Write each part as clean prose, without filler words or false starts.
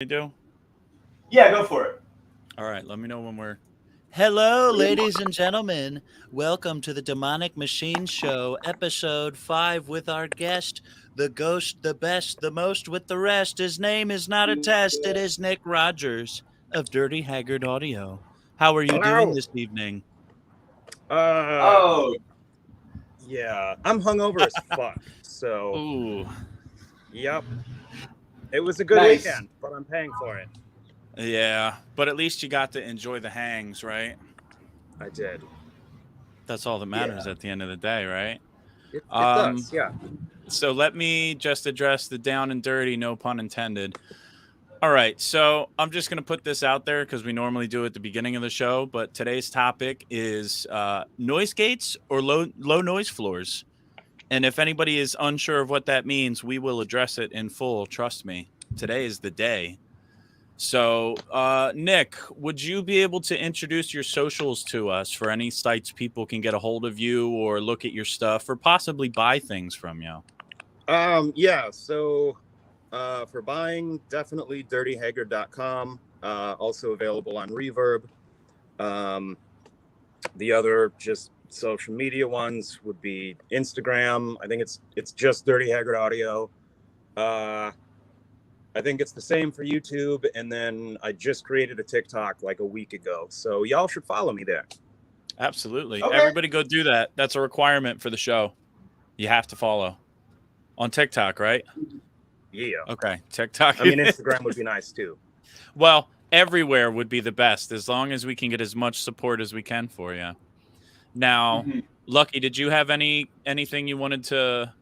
You do? Yeah, go for it. All right, let me know when we're. Hello, ladies and gentlemen. Welcome to the Demonic Machine Show, episode 5, with our guest, the ghost, the best, the most with the rest. His name is not a test, it is Nick Rogers of Dirty Haggard Audio. How are you doing Hello. this evening? Uh, Oh, yeah, I'm hungover as fuck. So, Ooh, yep, it was a good nice. weekend, but I'm paying for it. yeah, but at least you got to enjoy the hangs, right? I did. That's all that matters Yeah. at the end of the day, right? It Um, does. Yeah. so let me just address the down and dirty, no pun intended. All right, so I'm just going to put this out there because we normally do at the beginning of the show, but today's topic is noise gates or low noise floors. And if anybody is unsure of what that means, we will address it in full. Trust me, today is the day. So, Nick, would you be able to introduce your socials to us for any sites people can get a hold of you or look at your stuff or possibly buy things from you? Yeah. So, for buying, definitely dirtyhaggard.com. Also available on Reverb. Um, the other just social media ones would be Instagram. I think it's just Dirty Haggard Audio. Uh, I think it's the same for YouTube. And then I just created a TikTok like a week ago. So y'all should follow me there. Absolutely. Okay. Everybody go do that. That's a requirement for the show. You have to follow on TikTok, right? Yeah. Okay, TikTok. I mean, Instagram would be nice too. Well, everywhere would be the best as long as we can get as much support as we can for you. Now, hmm Lucky, did you have anything you wanted to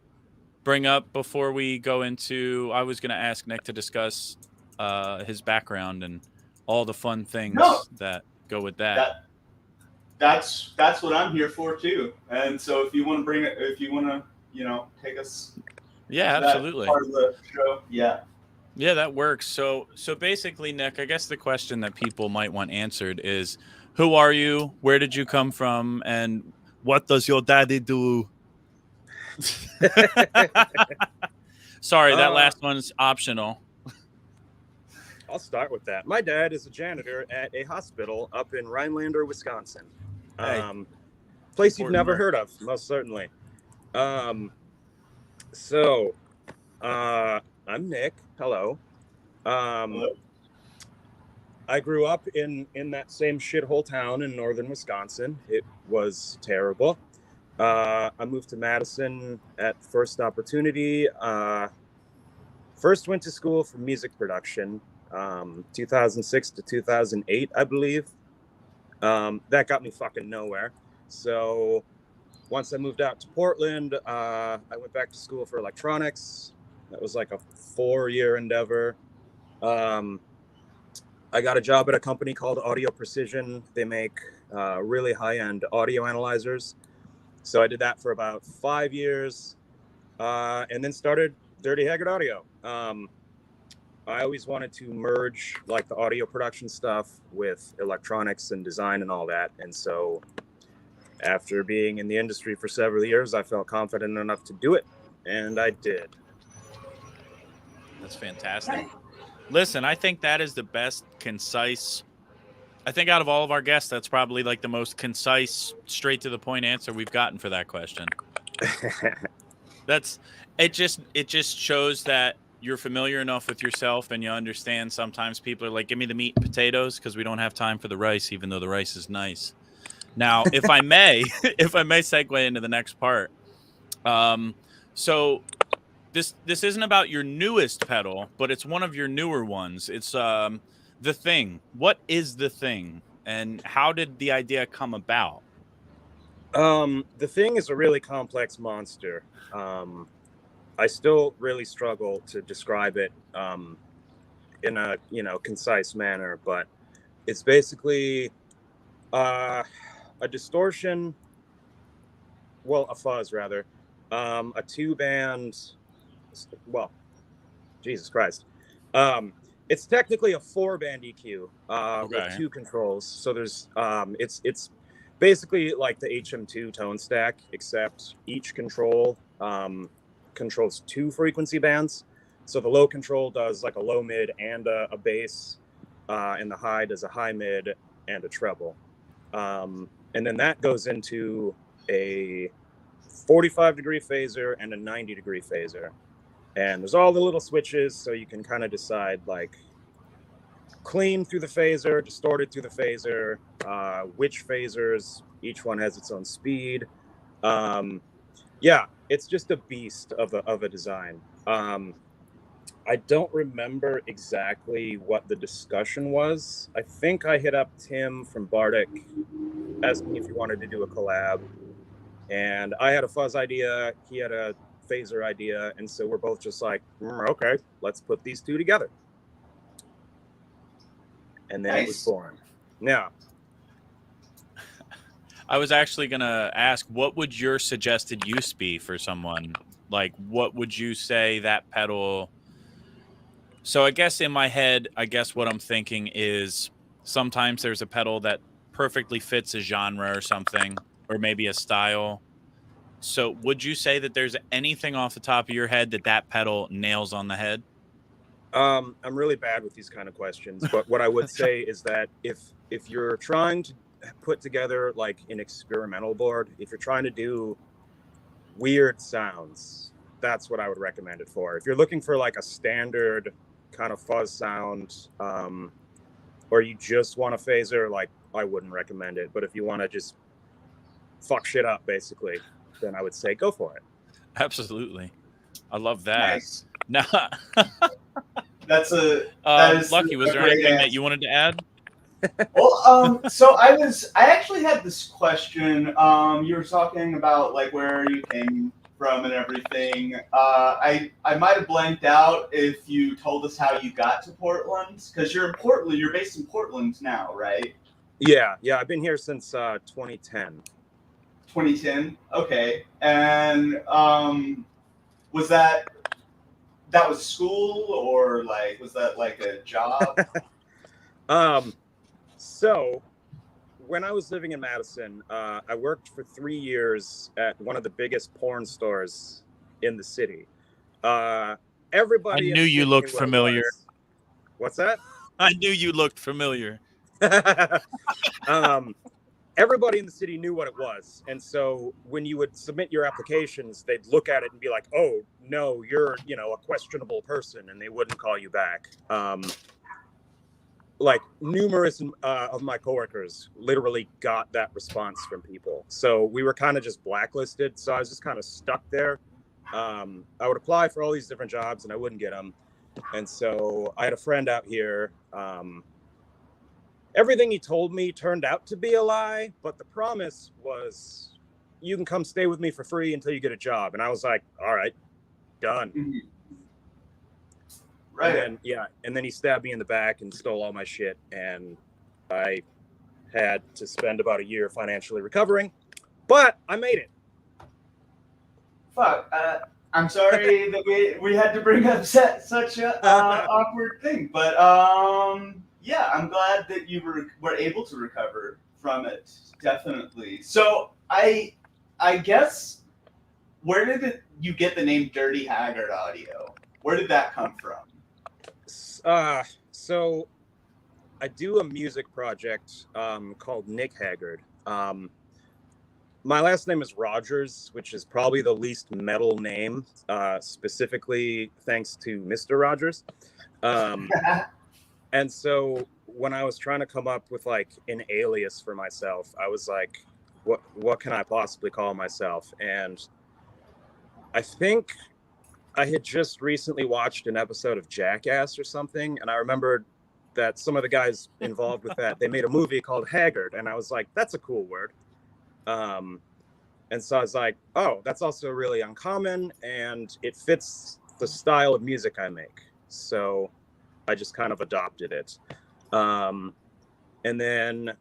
bring up before we go into? I was going to ask Nick to discuss his background and all the fun No, things that go with that. that that's what I'm here for too. And so if you want to bring it, if you want to, take us Yeah, to that absolutely. part of the show, yeah. Yeah, that works. So basically, Nick, I guess the question that people might want answered is, who are you? Where did you come from? And what does your daddy do? Sorry, that uh, last one's optional. I'll start with that. My dad is a janitor at a hospital up in Rhinelander, Wisconsin. Hey, Um, Place you've important never work. heard of, most certainly. Um, so, I'm Nick. Hello. Um, Hello? I grew up in that same shithole town in northern Wisconsin. It was terrible. I moved to Madison at first opportunity. First went to school for music production, 2006 to 2008, I believe. That got me fucking nowhere. So once I moved out to Portland, I went back to school for electronics. That was like a 4-year endeavor. Um, I got a job at a company called Audio Precision. They make really high-end audio analyzers. So I did that for about 5 years, and then started Dirty Haggard Audio. I always wanted to merge like the audio production stuff with electronics and design and all that. And so after being in the industry for several years, I felt confident enough to do it, and I did. That's fantastic. Listen, I think that is the best concise. I think out of all of our guests, that's probably like the most concise, straight to the point answer we've gotten for that question. That's it just shows that you're familiar enough with yourself and you understand sometimes people are like, give me the meat and potatoes because we don't have time for the rice, even though the rice is nice. Now, if I may, if I may segue into the next part. Um, so this isn't about your newest pedal, but it's one of your newer ones. It's the thing. What is the thing, and how did the idea come about? The thing is a really complex monster. I still really struggle to describe it in a concise manner, but it's basically uh, a distortion, well, a fuzz rather, a two-band. Well, Jesus Christ. Um, it's technically a four-band EQ with Okay. two controls. So there's it's basically like the HM2 tone stack, except each control controls two frequency bands. So the low control does like a low mid and a bass, and the high does a high mid and a treble. And then that goes into a 45-degree phaser and a 90-degree phaser. And there's all the little switches, so you can kind of decide like clean through the phaser, distorted through the phaser, which phasers, each one has its own speed. Yeah, it's just a beast of a design. I don't remember exactly what the discussion was. I think I hit up Tim from Bardic asking if he wanted to do a collab. And I had a fuzz idea, he had a phaser idea, and so we're both just like, okay, let's put these two together. And then it was born. Now, I was actually gonna ask, what would your suggested use be for someone? Like, what would you say that pedal? So I guess in my head, I guess what I'm thinking is sometimes there's a pedal that perfectly fits a genre or something, or maybe a style. So would you say that there's anything off the top of your head that pedal nails on the head? I'm really bad with these kind of questions, but what I would say is that if you're trying to put together like an experimental board, if you're trying to do weird sounds, that's what I would recommend it for. If you're looking for like a standard kind of fuzz sound, or you just want a phaser, like I wouldn't recommend it. But if you want to just fuck shit up, basically, then I would say go for it. Absolutely, I love that. Nice. Now, That is Lucky, was there anything that you wanted to add? Well, so I actually had this question. You were talking about like where you came from and everything. I might have blanked out if you told us how you got to Portland, because you're in Portland. You're based in Portland now, right? Yeah. I've been here since 2010. 2010. Okay. And was that was school, or like was that like a job? So when I was living in Madison, I worked for 3 years at one of the biggest porn stores in the city. Everybody I knew you looked familiar. What's that? I knew you looked familiar. Everybody in the city knew what it was. And so when you would submit your applications, they'd look at it and be like, oh, no, you're, a questionable person, and they wouldn't call you back. Like numerous of my coworkers literally got that response from people. So we were kind of just blacklisted. So I was just kind of stuck there. I would apply for all these different jobs and I wouldn't get them. And so I had a friend out here. Everything he told me turned out to be a lie, but the promise was, you can come stay with me for free until you get a job. And I was like, all right, done. Mm-hmm. Right. And then he stabbed me in the back and stole all my shit. And I had to spend about a year financially recovering, but I made it. Fuck. I'm sorry that we had to bring up such a awkward thing, but yeah, I'm glad that you were able to recover from it. Definitely. So I guess, where did you get the name Dirty Haggard Audio? Where did that come from? So I do a music project called Nick Haggard. My last name is Rogers, which is probably the least metal name, specifically thanks to Mr. Rogers. And so when I was trying to come up with like an alias for myself, I was like, what can I possibly call myself? And I think I had just recently watched an episode of Jackass or something, and I remembered that some of the guys involved with that, they made a movie called Haggard, and I was like, that's a cool word. And so I was like, oh, that's also really uncommon, and it fits the style of music I make. So I just kind of adopted it. And then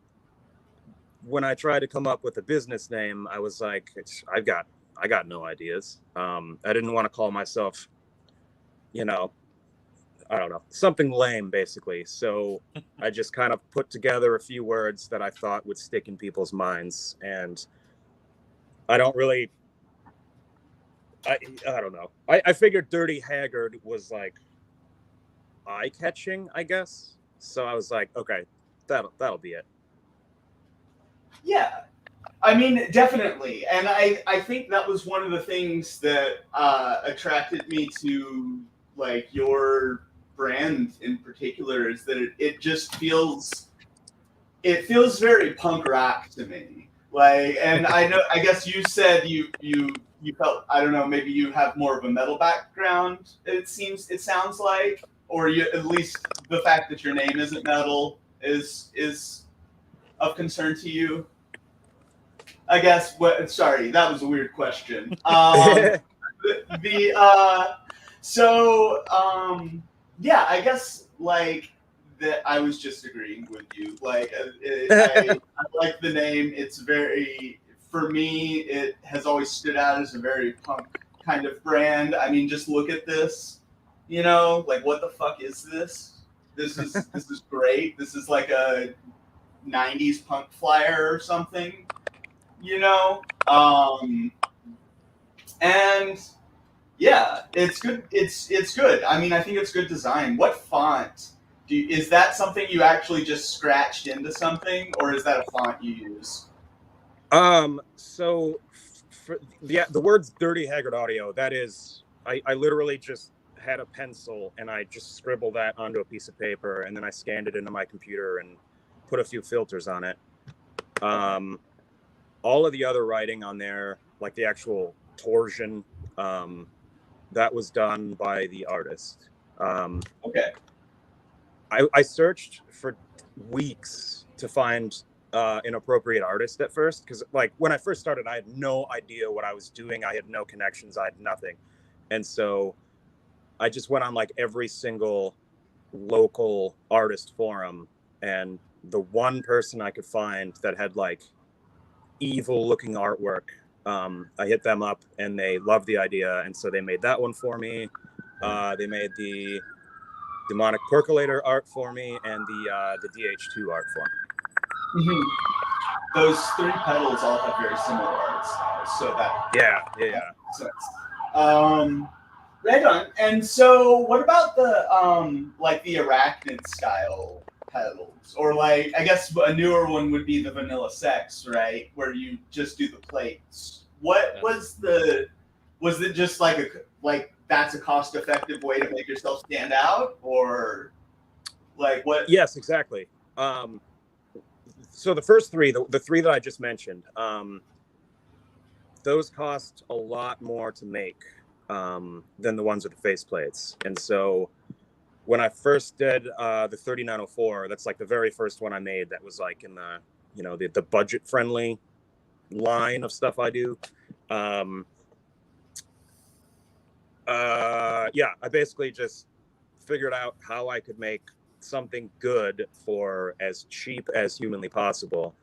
when I tried to come up with a business name, I was like, I got no ideas. I didn't want to call myself, I don't know, something lame, basically. So I just kind of put together a few words that I thought would stick in people's minds. And I don't really, I don't know. I figured Dirty Haggard was like eye-catching, I guess. So I was like, okay, that'll be it. Yeah. I mean, definitely. And I think that was one of the things that attracted me to like your brand in particular is that it just feels very punk rock to me. Like, and I guess you said you felt, I don't know, maybe you have more of a metal background. It sounds like, or you, at least the fact that your name isn't metal is of concern to you. I guess. Sorry, that was a weird question. Yeah, I guess like that. I was just agreeing with you. Like, I like the name. It's very, for me, it has always stood out as a very punk kind of brand. I mean, just look at this. You know, like what the fuck is this? This is great. This is like a '90s punk flyer or something. You know, and yeah, it's good. It's good. I mean, I think it's good design. What font is that? Something you actually just scratched into something, or is that a font you use? So for the words "Dirty Haggard Audio," that is, I literally just had a pencil and I just scribbled that onto a piece of paper, and then I scanned it into my computer and put a few filters on it. All of the other writing on there, like the actual torsion, that was done by the artist. Okay. I searched for weeks to find an appropriate artist at first, because like when I first started, I had no idea what I was doing. I had no connections. I had nothing. And so I just went on like every single local artist forum, and the one person I could find that had like evil looking artwork, I hit them up and they loved the idea, and so they made that one for me. They made the demonic percolator art for me and the DH2 art for me. Mm-hmm. Those three pedals all have very similar art styles, so that yeah. Sense. Right on. And so, what about the like the arachnid style pedals, or like I guess a newer one would be the vanilla sex, right, where you just do the plates. What was it just like that's a cost effective way to make yourself stand out, or like what? Yes, exactly. So the first three, the three that I just mentioned, those cost a lot more to make than the ones with the faceplates. And so when I first did the 3904, that's like the very first one I made that was like in the, you know, the budget friendly line of stuff I do. I basically just figured out how I could make something good for as cheap as humanly possible.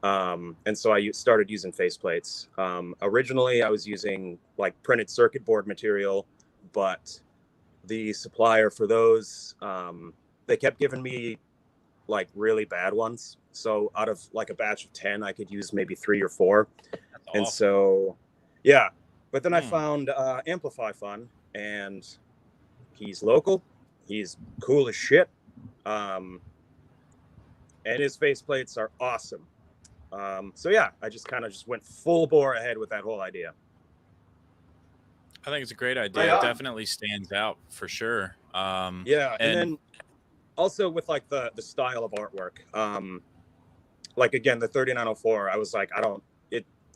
And so I started using faceplates. Originally, I was using like printed circuit board material, but the supplier for those, they kept giving me like really bad ones. So out of like a batch of 10, I could use maybe 3 or 4. That's and awesome. So, yeah. But then I found Amplify Fun, and he's local. He's cool as shit. And his faceplates are awesome. So yeah, I just kind of went full bore ahead with that whole idea. I think it's a great idea. It definitely stands out for sure. Yeah, and then also with like the style of artwork. Like again, the 3904, I was like,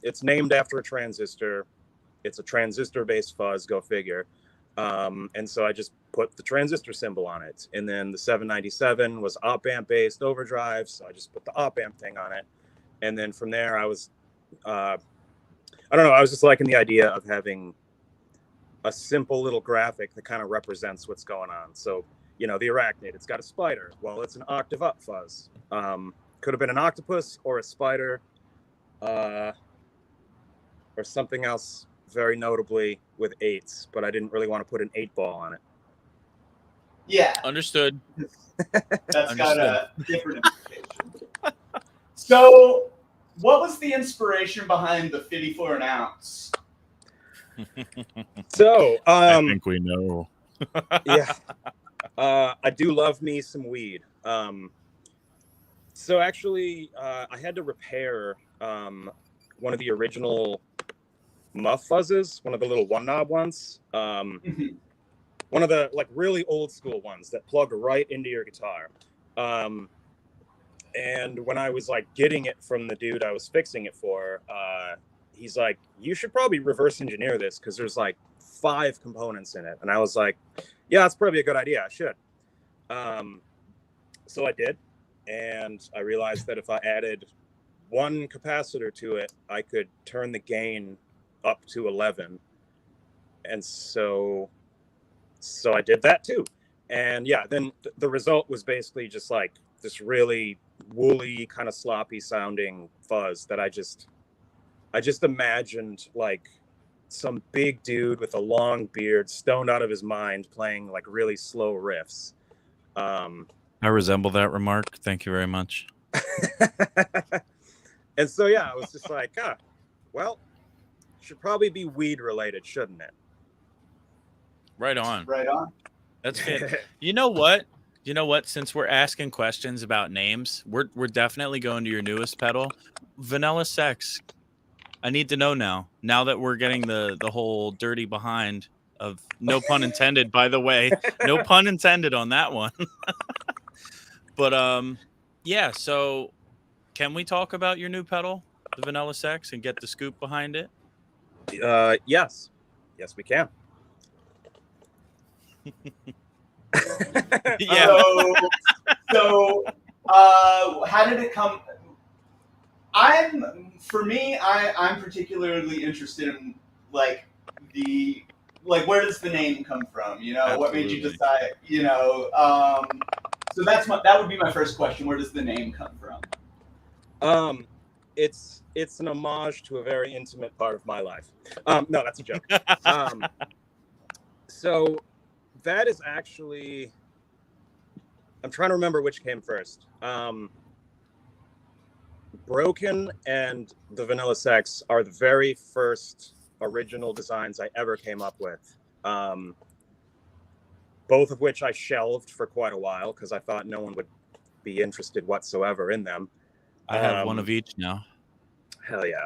it's named after a transistor. It's a transistor-based fuzz, go figure. And so I just put the transistor symbol on it. And then the 797 was op-amp-based overdrive, so I just put the op-amp thing on it. And then from there, I was, I don't know, I was just liking the idea of having a simple little graphic that kind of represents what's going on. So, you know, the arachnid, it's got a spider. Well, it's an octave up fuzz. Could have been an octopus or a spider, or something else very notably with 8s, but I didn't really want to put an 8-ball on it. Yeah. Understood. That's got a different implication. So, what was the inspiration behind the 54 an ounce? So, I think we know. Yeah. I do love me some weed. So actually, I had to repair one of the original muff fuzzes, one of the little one knob ones. One of the like really old school ones that plug right into your guitar. And when I was like getting it from the dude I was fixing it for, he's like, you should probably reverse engineer this because there's like 5 components in it. And I was like, yeah, that's probably a good idea. I should. So I did. And I realized that if I added 1 capacitor to it, I could turn the gain up to 11. And so I did that too. And yeah, then the result was basically just like this really woolly, kind of sloppy sounding fuzz that I just imagined like some big dude with a long beard, stoned out of his mind, playing like really slow riffs. I resemble that remark. Thank you very much. And so yeah, I was just like, well, should probably be weed related, shouldn't it? Right on. Right on. That's good. You know what? Since we're asking questions about names, we're definitely going to your newest pedal, Vanilla Sex. I need to know now. Now that we're getting the whole dirty behind of no pun intended, by the way, no pun intended on that one. But yeah. So, can we talk about your new pedal, the Vanilla Sex, and get the scoop behind it? Yes, we can. Yeah. So, how did it come? I'm particularly interested in where does the name come from? You know, Absolutely. What made you decide? You know, so that would be my first question. Where does the name come from? It's an homage to a very intimate part of my life. No, that's a joke. So that is actually, I'm trying to remember which came first. Broken and the Vanilla Sex are the very first original designs I ever came up with. Both of which I shelved for quite a while because I thought no one would be interested whatsoever in them. I have one of each now. Hell yeah.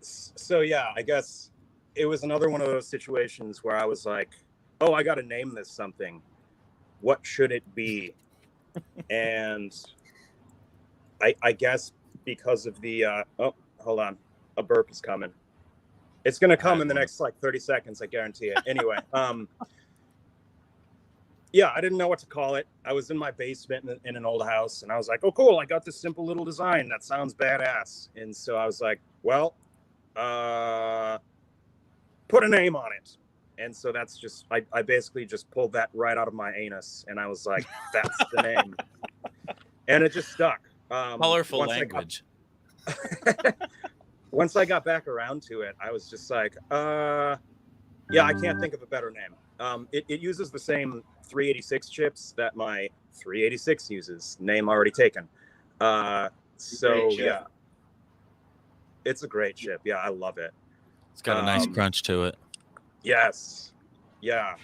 So yeah, I guess it was another one of those situations where I was like, oh, I got to name this something. What should it be? And I guess because of the, oh, hold on. A burp is coming. It's going to come in the next like 30 seconds. I guarantee it. Anyway, yeah, I didn't know what to call it. I was in my basement in an old house and I was like, oh, cool. I got this simple little design that sounds badass. And so I was like, well, put a name on it. And so that's just, I basically just pulled that right out of my anus. And I was like, that's the name. And it just stuck. Colorful language. Once I got back around to it, I was just like, yeah, I can't think of a better name. It uses the same 386 chips that my 386 uses. Name already taken. So yeah, it's a great chip. Yeah, I love it. It's got a nice crunch to it. Yes. Yeah.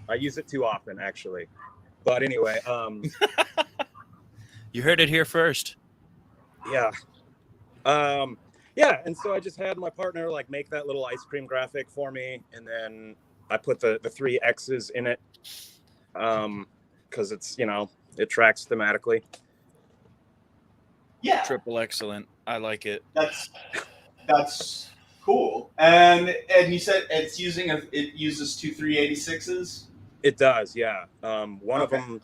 I use it too often, actually. But anyway, you heard it here first. Yeah. Yeah, and so I just had my partner like make that little ice cream graphic for me, and then I put the 3 X's in it because it's, you know, it tracks thematically. Yeah. Triple excellent. I like it. That's cool. And you said it uses 2 386s? It does, yeah. One of them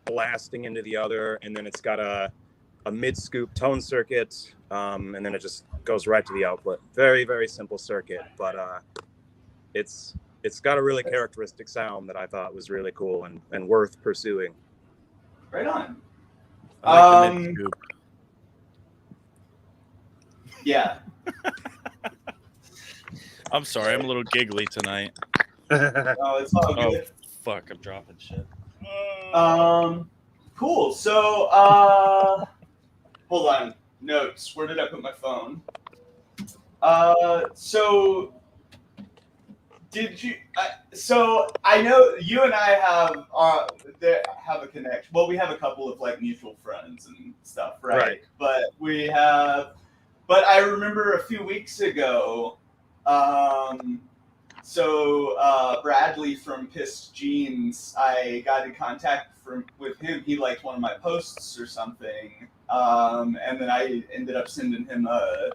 blasting into the other, and then it's got a mid-scoop tone circuit, and then it just goes right to the output. Very, very simple circuit, but it's got a really characteristic sound that I thought was really cool and worth pursuing. Right on. I like the mid-scoop. Yeah. I'm sorry, I'm a little giggly tonight. Oh, it's all good. Oh, fuck, I'm dropping shit. Cool. So, hold on. Notes. Where did I put my phone? So, Did you? So I know you and I have a connection. Well, we have a couple of like mutual friends and stuff, right? Right. But I remember a few weeks ago. Bradley from Pissed Jeans, I got in contact with him. He liked one of my posts or something, and then I ended up sending him a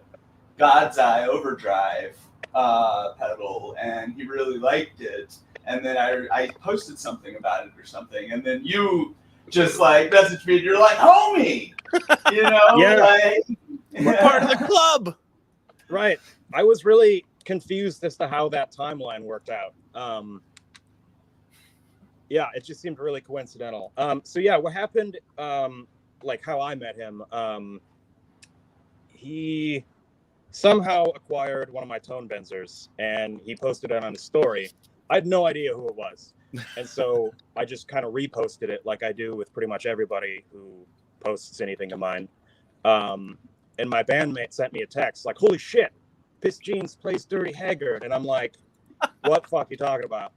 God's Eye Overdrive pedal, and he really liked it. And then I posted something about it or something, and then you just like messaged me, and you're like, homie, you know, Yeah. like, We're part of the club. Right. I was really confused as to how that timeline worked out. Yeah, it just seemed really coincidental. So yeah, what happened, like how I met him, he somehow acquired one of my tone benzers and he posted it on his story. I had no idea who it was. And so I just kind of reposted it like I do with pretty much everybody who posts anything of mine. And my bandmate sent me a text like, holy shit, Piss Jeans plays Dirty Haggard. And I'm like, what the fuck are you talking about?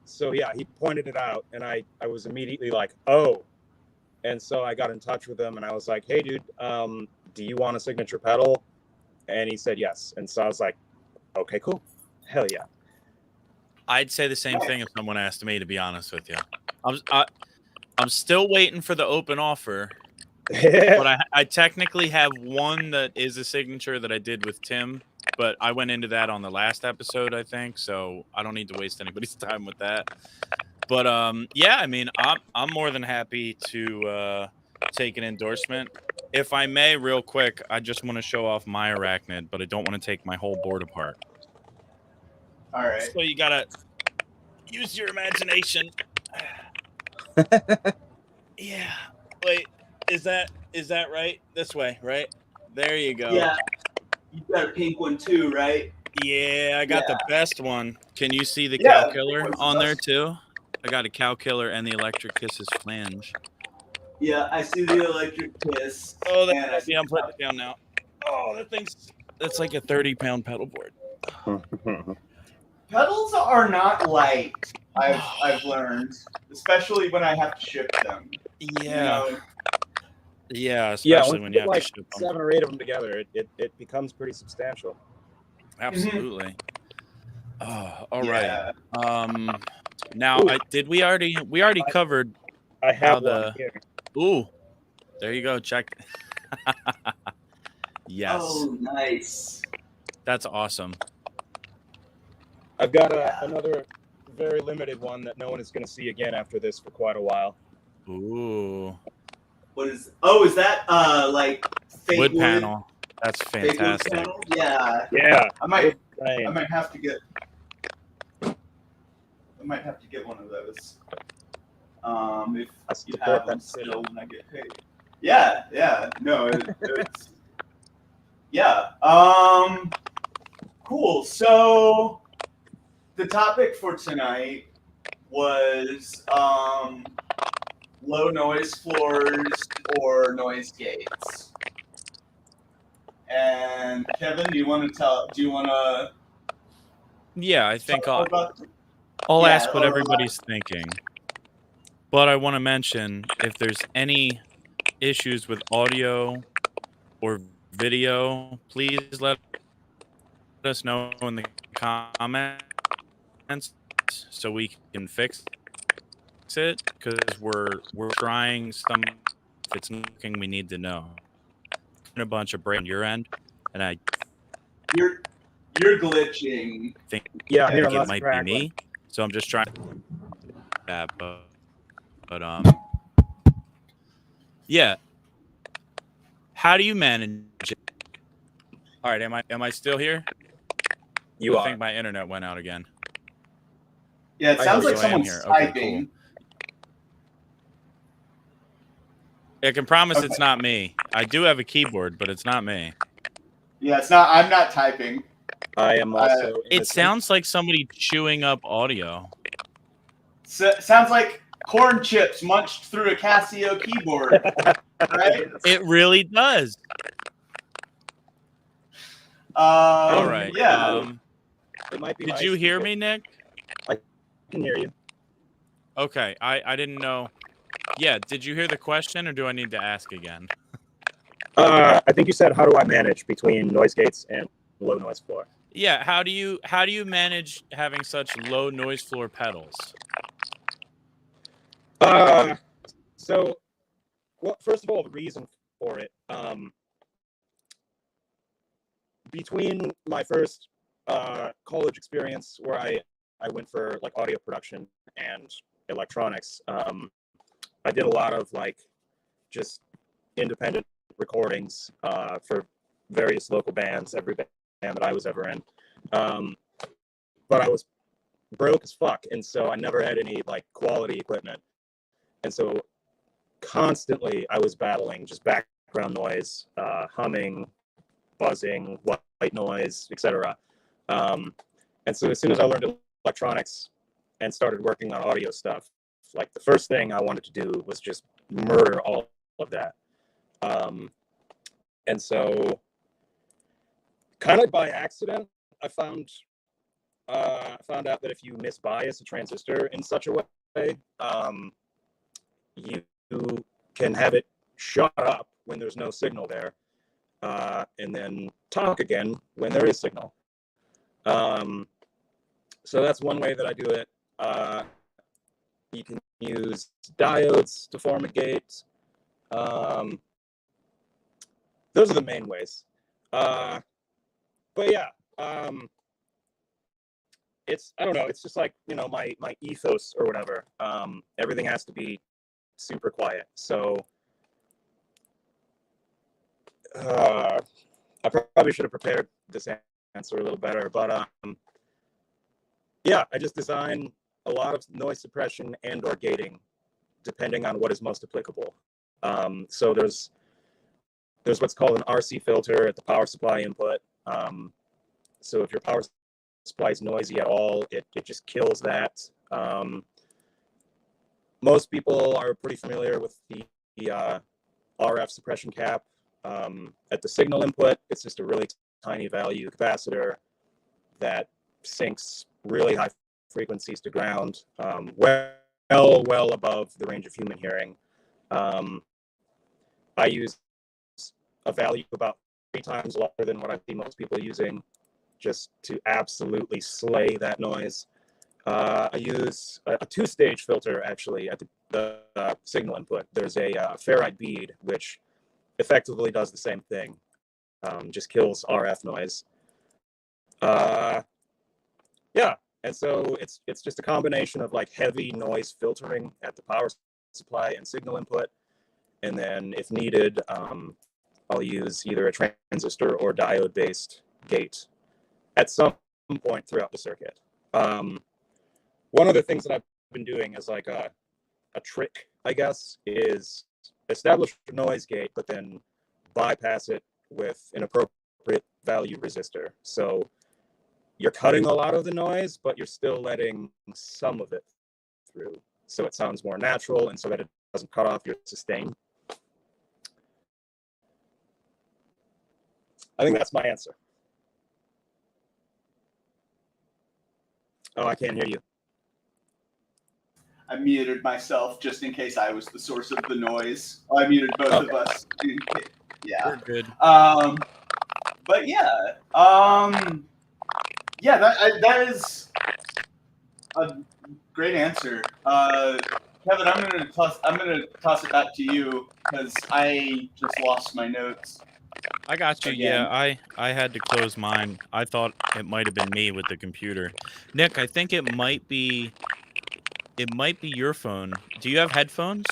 So yeah, he pointed it out and I was immediately like, oh. And so I got in touch with him and I was like, hey dude, do you want a signature pedal? And he said yes. And so I was like, okay, cool. Hell yeah. I'd say the same thing if someone asked me, to be honest with you. I'm still waiting for the open offer. But I technically have one that is a signature that I did with Tim, but I went into that on the last episode, I think, so I don't need to waste anybody's time with that. But yeah, I mean, I'm more than happy to take an endorsement. If I may, real quick, I just want to show off my Arachnid, but I don't want to take my whole board apart. all right. So you gotta use your imagination. Yeah. Wait. Is that right? This way, right? There you go. Yeah, you got a pink one too, right? Yeah, I got the best one. Can you see the Yeah, cow killer on there too? I got a cow killer and the electric kisses flange. Yeah, I see the electric kiss. Oh, and I see I'm putting it down now. Oh, that's like a 30-pound pedal board. pedals are not light. I've learned, especially when I have to ship them. Yeah. You know? Yeah, especially when you have like to ship them. 7 or 8 of them together, it becomes pretty substantial. Absolutely. Oh, all right. Yeah. Now, we already covered I have the one here. Ooh, there you go. Check. Yes. Oh, nice. That's awesome. I've got another very limited one that no one is going to see again after this for quite a while. Ooh. What is? Oh, is that like fake Wood panel? That's fake wood fantastic. panel? Yeah. Yeah. I might Right. have to get. I might have to get one of those. If you have them still when I get paid. Yeah. Yeah. No. It's. Yeah. Cool. So the topic for tonight was low noise floors or noise gates. And Kevin, do you want to? Yeah, I think talk about? I'll Yeah, ask what everybody's thinking. But I want to mention, if there's any issues with audio or video, please let us know in the comments so we can fix it, because we're trying some. If it's nothing we need to know. A bunch of break on your end, and You're glitching. think Yeah, I here, think it let's might crack be me. So I'm just trying. Yeah, but yeah. How do you manage it? All right, am I still here? You I are. think my internet went out again. Yeah, it sounds like so I am someone's here. Okay, typing. I can promise Okay. it's not me. I do have a keyboard, but it's not me. Yeah, it's not. I'm not typing. I am also. It sounds like somebody chewing up audio. Sounds like corn chips munched through a Casio keyboard, right? It really does. All right. Yeah. It might be. Did my you hear speaker. me, Nick? I can hear you. Okay, I didn't know. Yeah, did you hear the question, or do I need to ask again? I think you said, how do I manage between noise gates and low noise floor? Yeah, how do you manage having such low noise floor pedals? So, well, first of all, the reason for it, between my first college experience where I went for like audio production and electronics, I did a lot of like just independent recordings for various local bands, every band that I was ever in. But I was broke as fuck, and so I never had any like quality equipment, and so constantly I was battling just background noise, humming, buzzing, white noise, etc. And so as soon as I learned electronics and started working on audio stuff, like the first thing I wanted to do was just murder all of that. And so kind of by accident, I found out that if you misbias a transistor in such a way, you can have it shut up when there's no signal there, and then talk again when there is signal. So that's one way that I do it. You can use diodes to form a gate. Those are the main ways. But yeah, I don't know, it's just like, my ethos or whatever. Everything has to be super quiet. So I probably should have prepared this answer a little better, but yeah, I just design a lot of noise suppression and or gating depending on what is most applicable. So there's what's called an RC filter at the power supply input. So if your power supply is noisy at all, it just kills that. Most people are pretty familiar with the RF suppression cap. At the signal input, it's just a really tiny value capacitor that sinks really high frequencies to ground, well above the range of human hearing. I use a value about 3 times lower than what I see most people using, just to absolutely slay that noise. I use a 2-stage filter actually at the signal input. There's a ferrite bead, which effectively does the same thing, just kills RF noise. Yeah, and so it's just a combination of like heavy noise filtering at the power supply and signal input, and then if needed, I'll use either a transistor or diode based gate at some point throughout the circuit. One of the things that I've been doing is like a trick, I guess, is establish a noise gate, but then bypass it with an appropriate value resistor. So you're cutting a lot of the noise, but you're still letting some of it through. So it sounds more natural and so that it doesn't cut off your sustain. I think that's my answer. Oh, I can't hear you. I muted myself just in case I was the source of the noise. I muted both of us. Yeah. We're good. But yeah, yeah, that is a great answer. Kevin, I'm gonna toss it back to you because I just lost my notes. I got you. Again. Yeah, I had to close mine. I thought it might have been me with the computer. Nick, I think it might be your phone. Do you have headphones?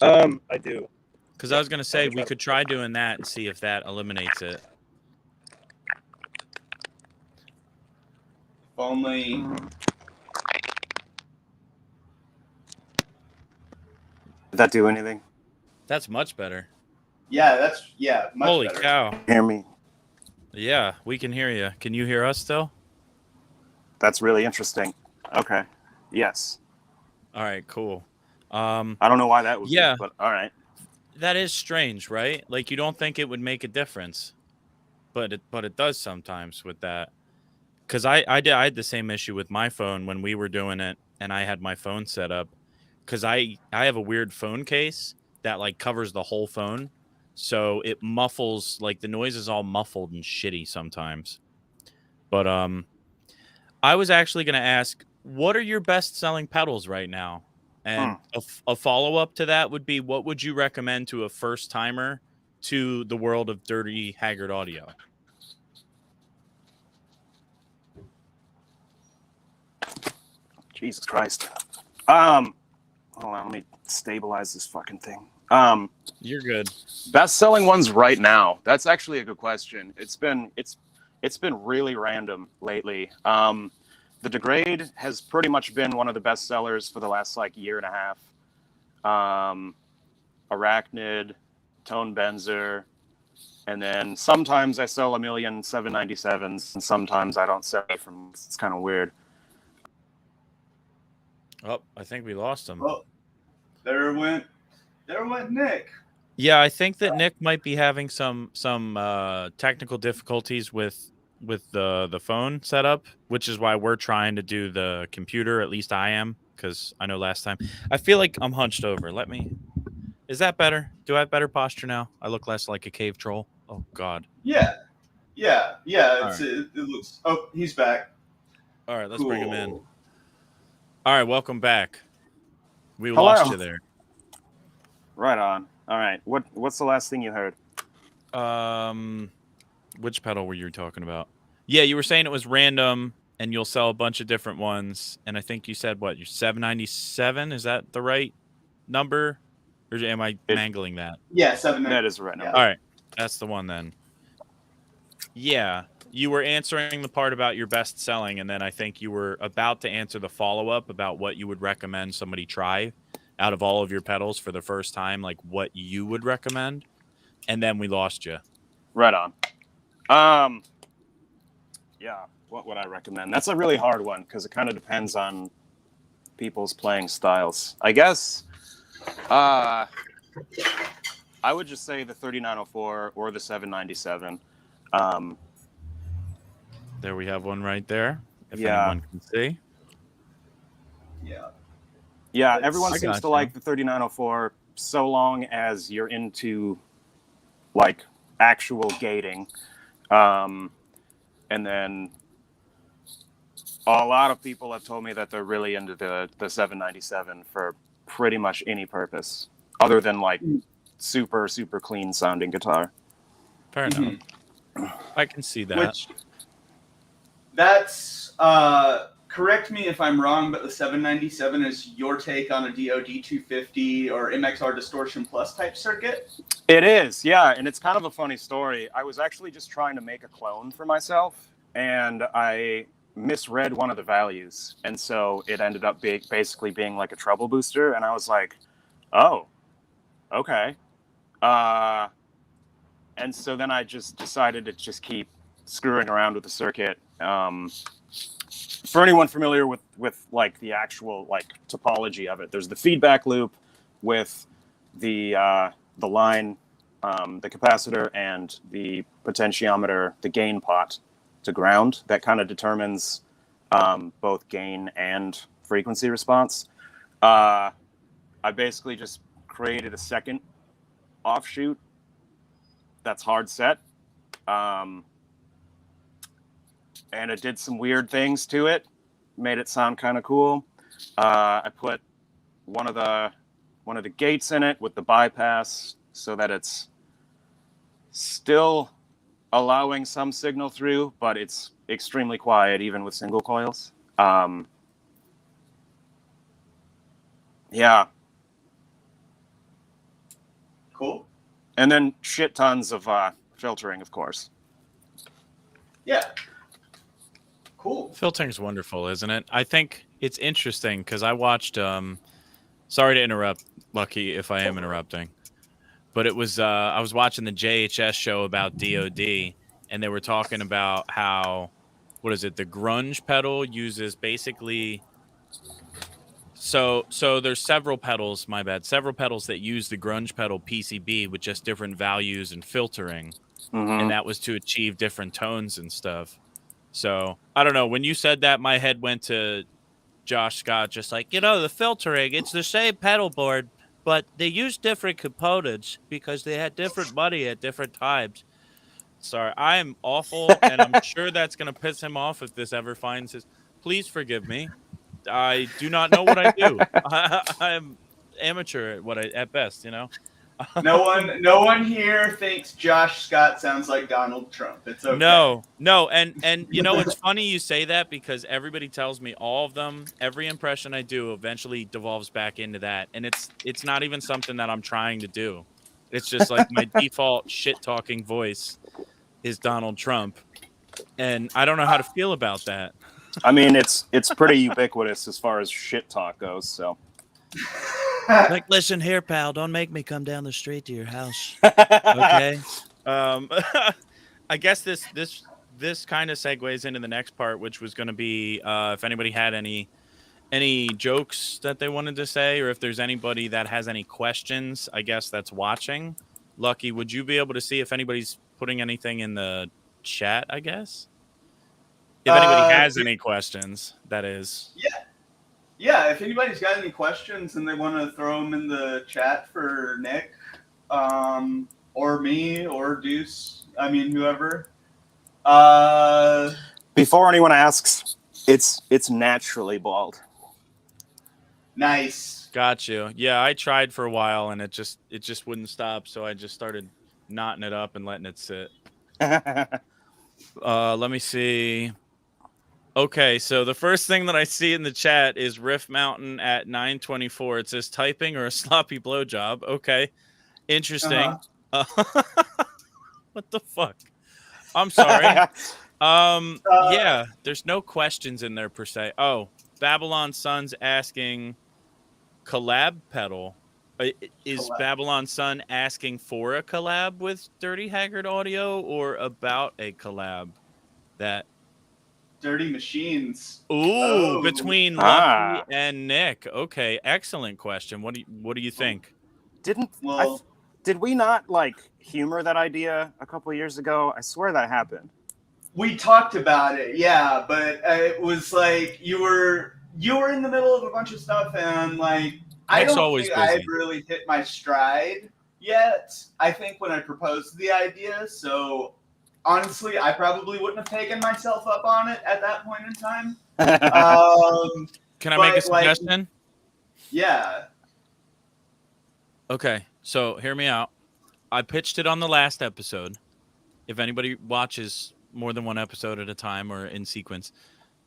I do. Because I was gonna say we could try doing that and see if that eliminates it. If only. Did that do anything? That's much better. Yeah, much Holy better. cow. Hear me? Yeah, we can hear you. Can you hear us still? That's really interesting. Okay. Yes. All right, cool. I don't know why that was. Yeah. But all right. That is strange, right? Like you don't think it would make a difference, but it does sometimes with that. because I had the same issue with my phone when we were doing it, and I had my phone set up because I have a weird phone case that like covers the whole phone, so it muffles, like the noise is all muffled and shitty sometimes. But I was actually going to ask, what are your best selling pedals right now? And a follow up to that would be, what would you recommend to a first timer to the world of dirty Haggard audio? Jesus Christ. Hold on, let me stabilize this fucking thing. You're good. Best selling ones right now. That's actually a good question. It's been really random lately. The Degrade has pretty much been one of the best sellers for the last like year and a half. Arachnid, Tone Benzer, and then sometimes I sell 1,797s, and sometimes I don't sell from. It's kind of weird. Oh, I think we lost him. Oh, there went Nick. Yeah, I think that Nick might be having some technical difficulties with the phone setup, which is why we're trying to do the computer. At least I am, because I know last time I feel like I'm hunched over. Is that better? Do I have better posture now? I look less like a cave troll. Oh God. Yeah. Right. It looks. Oh, he's back. All right, let's Cool. bring him in. All right, welcome back. We Hello. lost you there. Right on. All right. What's the last thing you heard? Which pedal were you talking about? Yeah, you were saying it was random, and you'll sell a bunch of different ones. And I think you said what? You're 797. Is that the right number, or am I mangling that? Yeah, 7. That is right now. Yeah. All right, that's the one then. Yeah, you were answering the part about your best selling, and then I think you were about to answer the follow up about what you would recommend somebody try out of all of your pedals for the first time, like what you would recommend, and then we lost you. Right on. Yeah, what would I recommend? That's a really hard one because it kind of depends on people's playing styles. I guess I would just say the 3904 or the 797. There we have one right there, if Yeah. anyone can see. Yeah, everyone I seems gotcha. to like the 3904 so long as you're into like actual gating. And then a lot of people have told me that they're really into the 797 for pretty much any purpose other than like super, super clean sounding guitar. Fair enough. I can see that. That's correct me if I'm wrong, but the 797 is your take on a DoD 250 or MXR Distortion Plus type circuit? It is, yeah, and it's kind of a funny story. I was actually just trying to make a clone for myself, and I misread one of the values, and so it ended up basically being like a treble booster, and I was like, oh, okay. And so then I just decided to just keep screwing around with the circuit. For anyone familiar with like the actual like topology of it, there's the feedback loop with the line, the capacitor, and the potentiometer, the gain pot to ground. That kind of determines both gain and frequency response. I basically just created a second offshoot that's hard set. And it did some weird things to it, made it sound kind of cool. I put one of the gates in it with the bypass so that it's still allowing some signal through, but it's extremely quiet even with single coils. Yeah. Cool. And then shit tons of filtering, of course. Yeah. Cool. Filtering's wonderful, isn't it? I think it's interesting because I watched sorry to interrupt, Lucky, if I am interrupting. But it was I was watching the JHS show about DoD, and they were talking about how, what is it, the grunge pedal uses basically, so there's several pedals that use the grunge pedal PCB with just different values and filtering, Mm-hmm. and that was to achieve different tones and stuff. So I don't know. When you said that, my head went to Josh Scott, just like, the filtering, it's the same pedal board, but they use different components because they had different money at different times. Sorry, I'm awful, and I'm sure that's going to piss him off if this ever finds his. Please forgive me. I do not know what I do. I'm amateur at at best, No one here thinks Josh Scott sounds like Donald Trump. It's okay. No, and it's funny you say that because everybody tells me all of them, every impression I do eventually devolves back into that, and it's not even something that I'm trying to do. It's just like my default shit talking voice is Donald Trump, and I don't know how to feel about that. I mean, it's pretty ubiquitous as far as shit talk goes. So, like, listen here, pal, don't make me come down the street to your house. Okay. I guess this kind of segues into the next part, which was going to be if anybody had any jokes that they wanted to say, or if there's anybody that has any questions, I guess that's watching. Lucky, would you be able to see if anybody's putting anything in the chat, I guess? If anybody has any questions, that is. Yeah, if anybody's got any questions and they want to throw them in the chat for Nick, or me, or Deuce, I mean, whoever. Before anyone asks, it's naturally bald. Nice. Got you. Yeah, I tried for a while and it just wouldn't stop, so I just started knotting it up and letting it sit. Let me see. Okay, so the first thing that I see in the chat is Riff Mountain at 9:24. It says typing or a sloppy blowjob. Okay, interesting. What the fuck? I'm sorry. Yeah, there's no questions in there per se. Oh, Babylon Sun's asking collab pedal. Is Collab. Babylon Sun asking for a collab with Dirty Haggard Audio or about a collab that Dirty Machines. between Lucky and Nick? Okay, excellent question. What do you think? Did we not humor that idea a couple of years ago? I swear that happened. We talked about it, yeah, but it was like you were in the middle of a bunch of stuff, and I don't think I've really hit my stride yet. I think when I proposed the idea, so honestly, I probably wouldn't have taken myself up on it at that point in time. Can I make a suggestion? Yeah. Okay, so hear me out. I pitched it on the last episode. If anybody watches more than one episode at a time or in sequence,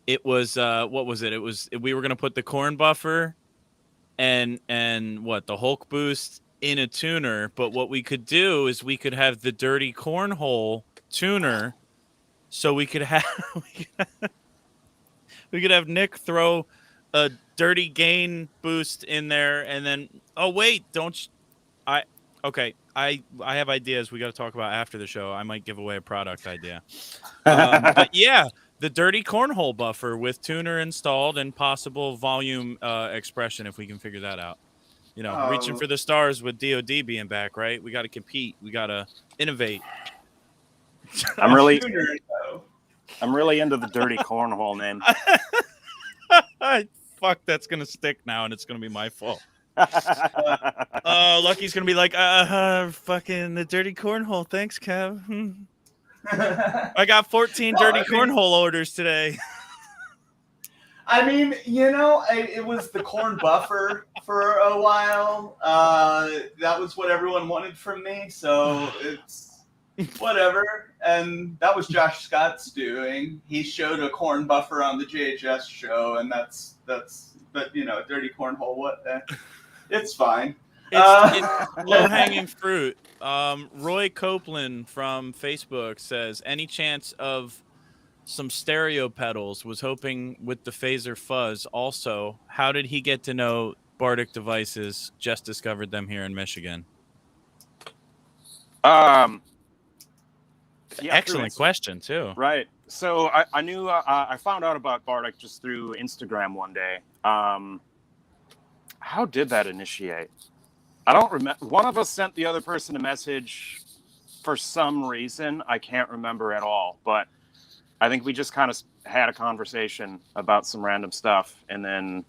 it was what was it? We were gonna put the corn buffer and the Hulk boost in a tuner, but what we could do is we could have the dirty cornhole tuner, so we could have Nick throw a dirty gain boost in there, and then I have ideas we got to talk about after the show. I might give away a product idea. But yeah, the dirty cornhole buffer with tuner installed and possible volume expression if we can figure that out. Reaching for the stars with DOD being back, right? We got to compete. We got to innovate. I'm really into the dirty cornhole name. Fuck, that's gonna stick now, and it's gonna be my fault. Lucky's gonna be like, fucking the dirty cornhole. Thanks, Kev. I got 14 dirty cornhole orders today. I mean, it was the corn buffer for a while. That was what everyone wanted from me, so it's whatever. And that was Josh Scott's doing. He showed a corn buffer on the JHS show, and that's dirty cornhole. What? It's fine. It's low-hanging fruit. Roy Copeland from Facebook says, any chance of some stereo pedals? Was hoping with the phaser fuzz. Also, how did he get to know Bardic Devices? Just discovered them here in Michigan. Excellent question too. Right. So I knew I found out about Bardic just through Instagram one day. How did that initiate? I don't remember. One of us sent the other person a message for some reason. I can't remember at all. But I think we just kind of had a conversation about some random stuff, and then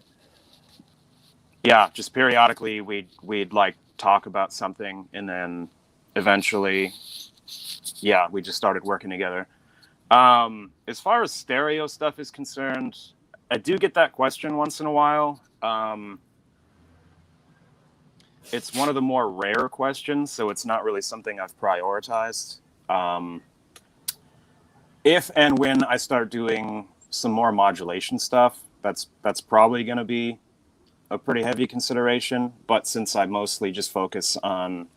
just periodically we'd like talk about something, and then eventually we just started working together. As far as stereo stuff is concerned, I do get that question once in a while. It's one of the more rare questions, so it's not really something I've prioritized. If and when I start doing some more modulation stuff, that's probably going to be a pretty heavy consideration. But since I mostly just focus on,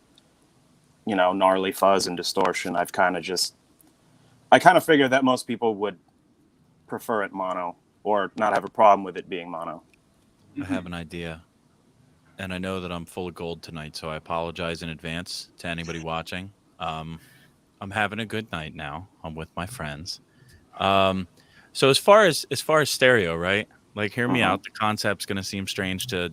gnarly fuzz and distortion, I kind of figure that most people would prefer it mono or not have a problem with it being mono. I have an idea. And I know that I'm full of gold tonight, so I apologize in advance to anybody watching. I'm having a good night now. I'm with my friends. So as far as stereo, right? Like, hear me out. The concept's going to seem strange to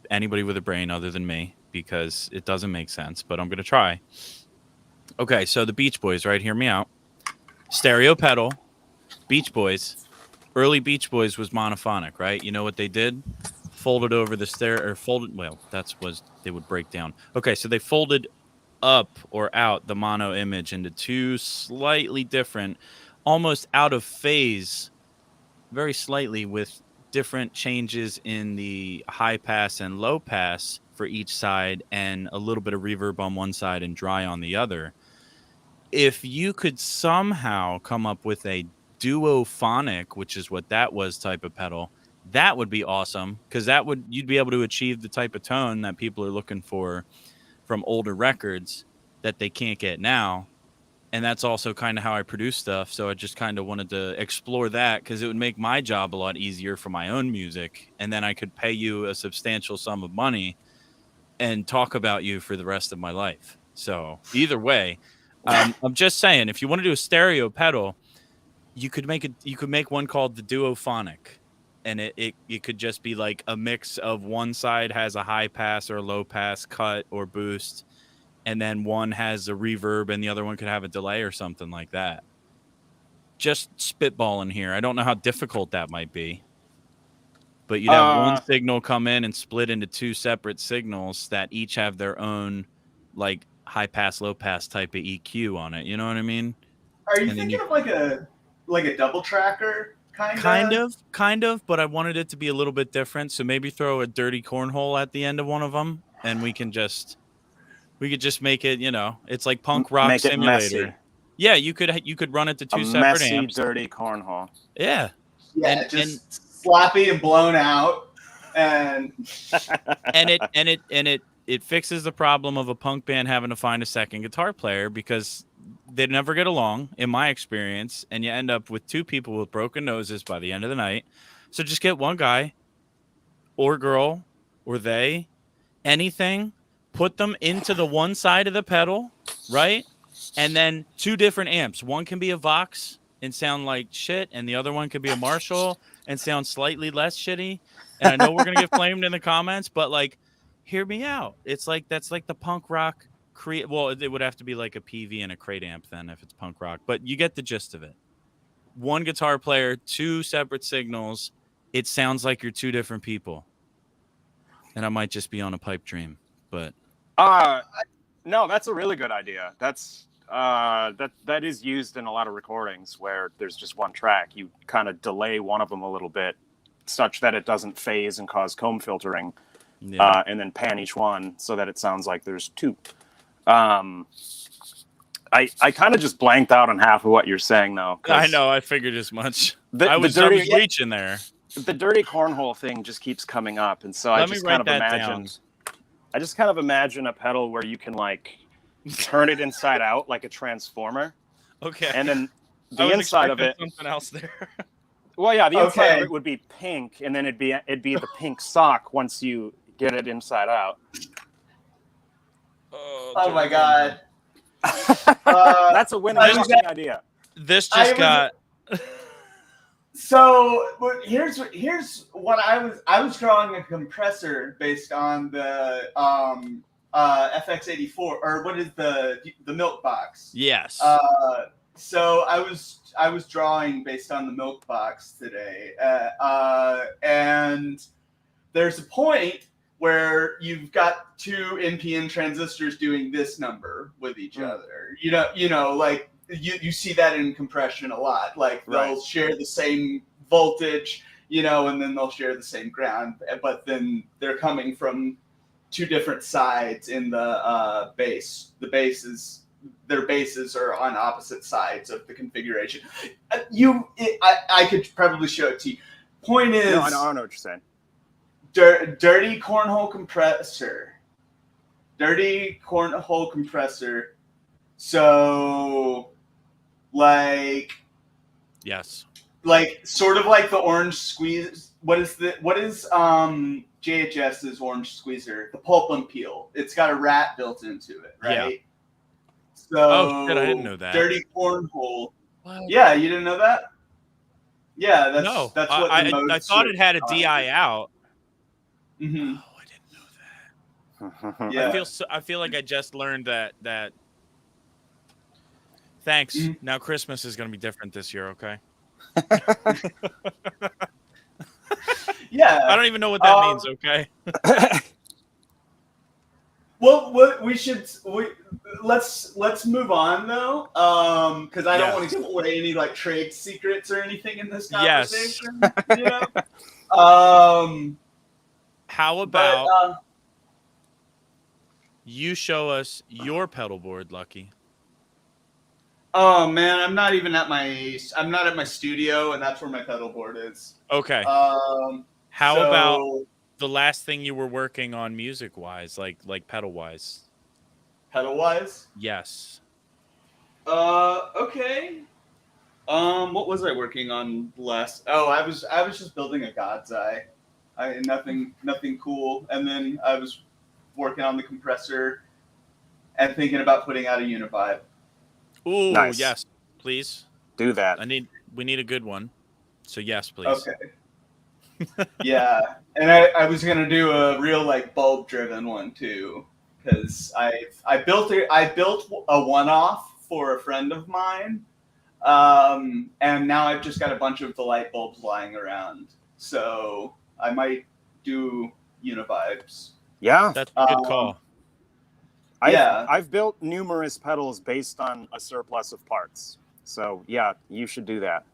anybody with a brain other than me because it doesn't make sense, but I'm going to try. Okay, so the Beach Boys, right? Hear me out. Stereo pedal, Beach Boys. Early Beach Boys was monophonic, right? You know what they did? Folded over the they would break down. Okay, so they folded up or out the mono image into two slightly different, almost out of phase, very slightly, with different changes in the high pass and low pass for each side and a little bit of reverb on one side and dry on the other. If you could somehow come up with a duophonic, which is what that was, type of pedal, that would be awesome, because you'd be able to achieve the type of tone that people are looking for from older records that they can't get now. And that's also kind of how I produce stuff. So I just kind of wanted to explore that because it would make my job a lot easier for my own music. And then I could pay you a substantial sum of money and talk about you for the rest of my life. So either way, I'm just saying, if you want to do a stereo pedal, you could make one called the duophonic. And it could just be like a mix of one side has a high pass or a low pass cut or boost, and then one has a reverb and the other one could have a delay or something like that. Just spitballing here. I don't know how difficult that might be. But you'd have one signal come in and split into two separate signals that each have their own, like, high pass, low pass type of EQ on it. You know what I mean? Are you thinking of like a double tracker? Kind of, but I wanted it to be a little bit different. So maybe throw a dirty cornhole at the end of one of them, and we could just make it. It's like punk rock make simulator. It messy. Yeah, you could run it to two separate messy, amps. Dirty cornhole. Yeah, just sloppy and blown out, and it fixes the problem of a punk band having to find a second guitar player because they never get along, in my experience, and you end up with two people with broken noses by the end of the night. So just get one guy or girl or they, anything, put them into the one side of the pedal, right? And then two different amps. One can be a Vox and sound like shit, and the other one could be a Marshall and sound slightly less shitty. And I know we're going to get flamed in the comments, but, like, hear me out. It's like, that's like the punk rock well, it would have to be like a PV and a crate amp then if it's punk rock, but you get the gist of it. One guitar player, two separate signals. It sounds like you're two different people. And I might just be on a pipe dream, but no, that's a really good idea. That's that is used in a lot of recordings where there's just one track. You kind of delay one of them a little bit such that it doesn't phase and cause comb filtering. Yeah. And then pan each one so that it sounds like there's two. I kind of just blanked out on half of what you're saying, though. I know. I figured as much. I was reaching there. The dirty cornhole thing just keeps coming up, and so I just kind of imagine a pedal where you can, like, turn it inside out like a transformer. Okay. And then the inside of it, something else there. Well, yeah, the inside of it would be pink, and then it'd be the pink sock once you get it inside out. Oh my god. That's a winning idea. This just got. So here's what I was drawing a compressor based on the FX84, or what is the milk box? Yes. So I was drawing based on the milk box today, and there's a point where you've got two NPN transistors doing this number with each other. Like you see that in compression a lot. Like they'll share the same voltage, and then they'll share the same ground, but then they're coming from two different sides in the base. Their bases are on opposite sides of the configuration. I could probably show it to you. Point is, No, I don't know what you're saying. Dirty cornhole compressor. So, like, yes, like sort of like the orange squeeze. What is JHS's orange squeezer? The pulp and peel. It's got a rat built into it, right? Yeah. So, oh shit, I didn't know that. Dirty cornhole. What? Yeah, you didn't know that? Yeah, that's No, that's what I thought it had a switch DI out. Mm-hmm. Oh, I didn't know that. Yeah. I feel like I just learned that. Thanks. Mhm. Now Christmas is going to be different this year, okay? Yeah. I don't even know what that means, okay? Well, let's move on though, because I don't want to give away any like trade secrets or anything in this conversation. Yes. How about you show us your pedal board, Lucky? Oh man, I'm not at my studio, and that's where my pedal board is. Okay. How about the last thing you were working on music-wise, like pedal-wise? Pedal-wise? Yes. Okay. What was I working on last? Oh, I was just building a God's Eye. Nothing cool. And then I was working on the compressor and thinking about putting out a Univibe. Ooh, nice. Yes, please. Do that. We need a good one. So yes, please. Okay. Yeah, and I was gonna do a real like bulb driven one too, because I built a one-off for a friend of mine, and now I've just got a bunch of the light bulbs lying around, so I might do Univibes. Yeah, that's a good call. I've built numerous pedals based on a surplus of parts, so yeah, you should do that.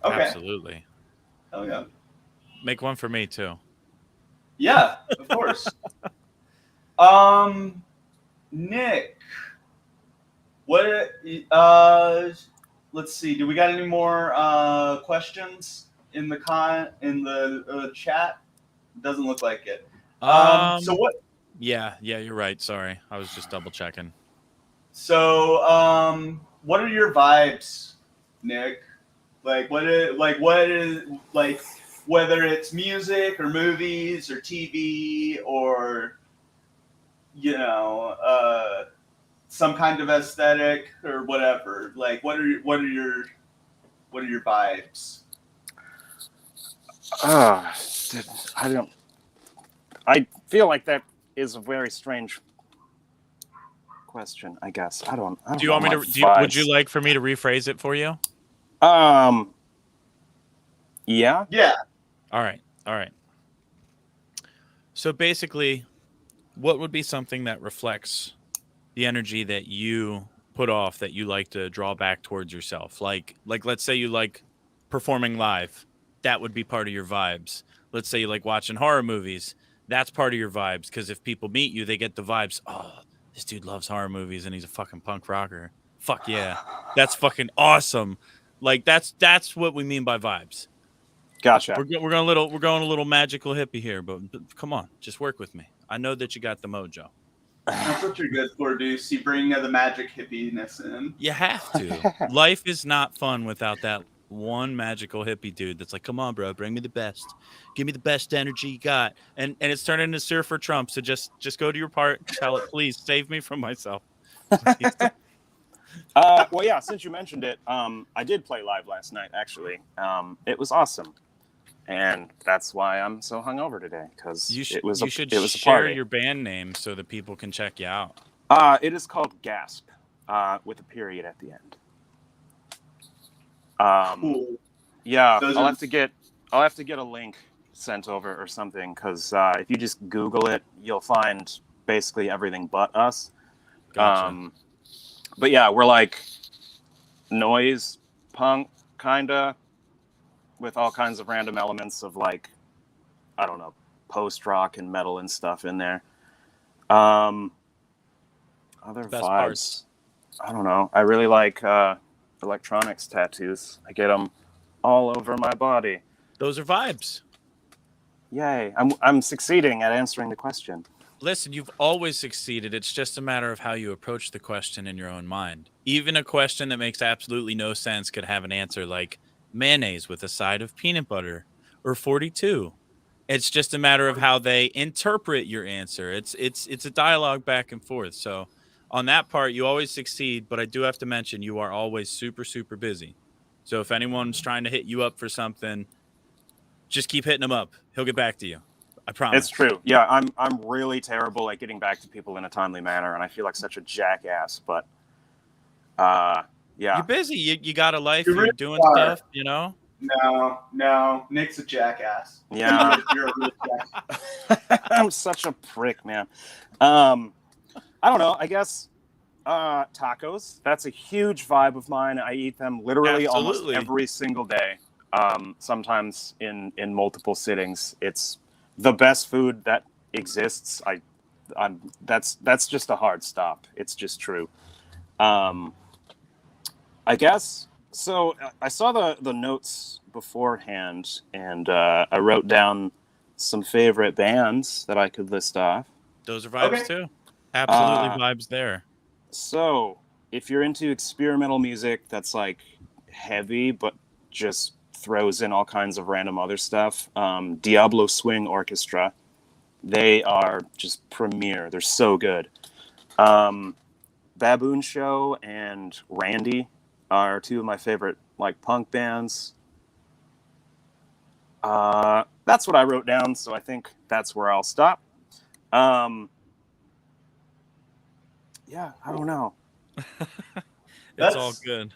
Okay. Absolutely. Oh yeah. Make one for me too. Yeah, of course. Nick, what? Let's see. Do we got any more questions in the chat? Doesn't look like it. So what? Yeah, you're right. Sorry, I was just double checking. So, what are your vibes, Nick? Whether it's music or movies or TV or some kind of aesthetic or whatever. Like, what are your vibes? I feel like that is a very strange question. I guess I don't. Do you want me to? Would you like for me to rephrase it for you? Yeah. Yeah. All right. So basically, what would be something that reflects the energy that you put off that you like to draw back towards yourself? Like let's say you like performing live. That would be part of your vibes. Let's say you like watching horror movies. That's part of your vibes, because if people meet you, they get the vibes. Oh, this dude loves horror movies and he's a fucking punk rocker. Fuck yeah. That's fucking awesome. Like that's what we mean by vibes. Gotcha. We're going a little magical hippie here, but come on, just work with me. I know that you got the mojo. That's what you're good for, Deuce. You bring the magic hippiness in. You have to. Life is not fun without that one magical hippie dude that's like, come on, bro, bring me the best. Give me the best energy you got. And it's turned into Surfer Trump, so just go to your part. Tell it, please, save me from myself. Well, yeah, since you mentioned it, I did play live last night, actually. It was awesome. And that's why I'm so hungover today, because it was a party. Share your band name so that people can check you out. It is called Gasp, with a period at the end. Cool. Yeah, Those I'll are- have to get a link sent over or something, because if you just Google it, you'll find basically everything but us. Gotcha. But yeah, we're like noise punk kinda, with all kinds of random elements of like, I don't know, post rock and metal and stuff in there. Other Best vibes. parts. I don't know. I really like electronics tattoos. I get them all over my body. Those are vibes. Yay! I'm succeeding at answering the question. Listen, you've always succeeded. It's just a matter of how you approach the question in your own mind. Even a question that makes absolutely no sense could have an answer like mayonnaise with a side of peanut butter or 42. It's just a matter of how they interpret your answer. It's a dialogue back and forth. So on that part, you always succeed, but I do have to mention you are always super, super busy. So if anyone's trying to hit you up for something, just keep hitting him up. He'll get back to you. I promise. It's true. Yeah, I'm really terrible at getting back to people in a timely manner, and I feel like such a jackass. But yeah, You're busy. You got a life. You You're really doing are. stuff, you know? No. Nick's a jackass. Yeah. You're a real jackass. I'm such a prick, man. I don't know. I guess tacos. That's a huge vibe of mine. I eat them literally Absolutely. almost every single day. Sometimes in multiple sittings. It's the best food that exists. That's just a hard stop. It's just true. I guess so. I saw the notes beforehand, and I wrote down some favorite bands that I could list off. Those are vibes Okay. too. Absolutely vibes there. So, if you're into experimental music that's like heavy but just throws in all kinds of random other stuff, Diablo Swing Orchestra, they are just premier. They're so good. Baboon Show and Randy are two of my favorite like punk bands. That's what I wrote down, so I think that's where I'll stop. Yeah, I don't know. It's all good.